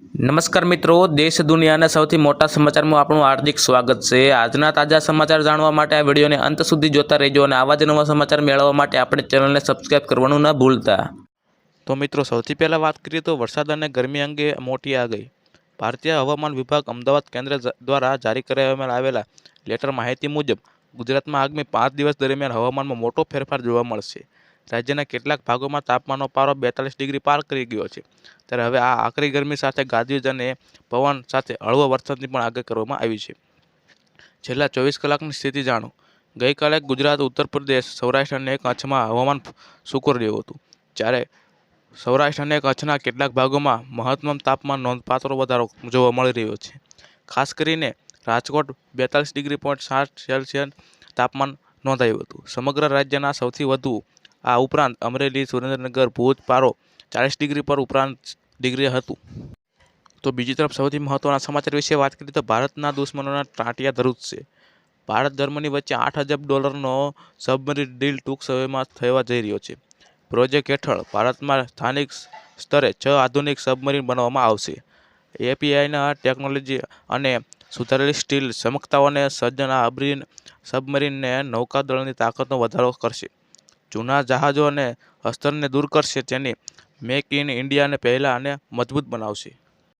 નમસ્કાર મિત્રો, દેશ દુનિયાના સૌથી મોટા સમાચારમાં આપણું હાર્દિક સ્વાગત છે। આજના તાજા સમાચાર જાણવા માટે આ વિડીયોને અંત સુધી જોતા રહેજો અને આવા જ નવા સમાચાર મેળવવા માટે આપણે ચેનલને સબસ્ક્રાઇબ કરવાનું ન ભૂલતા। તો મિત્રો, સૌથી પહેલાં વાત કરીએ તો વરસાદ અને ગરમી અંગે મોટી આગાહી। ભારતીય હવામાન વિભાગ અમદાવાદ કેન્દ્ર દ્વારા જારી કરવામાં આવેલા લેટર માહિતી મુજબ ગુજરાતમાં આગામી 5 દિવસ દરમિયાન હવામાનમાં મોટો ફેરફાર જોવા મળશે। રાજ્યના કેટલાક ભાગોમાં તાપમાનનો પારો 42 ડિગ્રી પાર કરી ગયો છે, ત્યારે હવે આ આકરી ગરમી સાથે ગાજવીજ અને પવન સાથે હળવો વરસાદની પણ આગાહી કરવામાં આવી છે। છેલ્લા 24 કલાકની સ્થિતિ જાણો। ગઈકાલે ગુજરાત, ઉત્તર પ્રદેશ, સૌરાષ્ટ્ર અને કચ્છમાં હવામાન સૂકું રહ્યું હતું, જ્યારે સૌરાષ્ટ્ર અને કચ્છના કેટલાક ભાગોમાં મહત્તમ તાપમાન નોંધપાત્ર વધારો જોવા મળી રહ્યો છે। ખાસ કરીને રાજકોટ 42.7 સેલ્સિયસ તાપમાન નોંધાયું હતું। સમગ્ર રાજ્યના સૌથી વધુ આ ઉપરાંત અમરેલી, સુરેન્દ્રનગર, ભુજ પારો 40 ડિગ્રી પર ઉપરાંત ડિગ્રી હતું। તો બીજી તરફ સૌથી મહત્વના સમાચાર વિશે વાત કરીએ તો ભારતના દુશ્મનોના ટાંટિયા ધ્રુજશે। ભારત જર્મની વચ્ચે $8 અબજનો સબમરીન ડીલ ટૂંક સમયમાં થવા જઈ રહ્યો છે। પ્રોજેક્ટ હેઠળ ભારતમાં સ્થાનિક સ્તરે 6 આધુનિક સબમરીન બનાવવામાં આવશે। એપીઆઈના ટેકનોલોજી અને સુધારેલી સ્ટીલ ક્ષમતાઓને સજ્જ આ સબમરીનને નૌકાદળની તાકાતનો વધારો કરશે, જૂના જહાજો અને અસ્ત્રને દૂર કરશે, તેની મેક ઇન ઇન્ડિયાને પહેલા અને મજબૂત બનાવશે।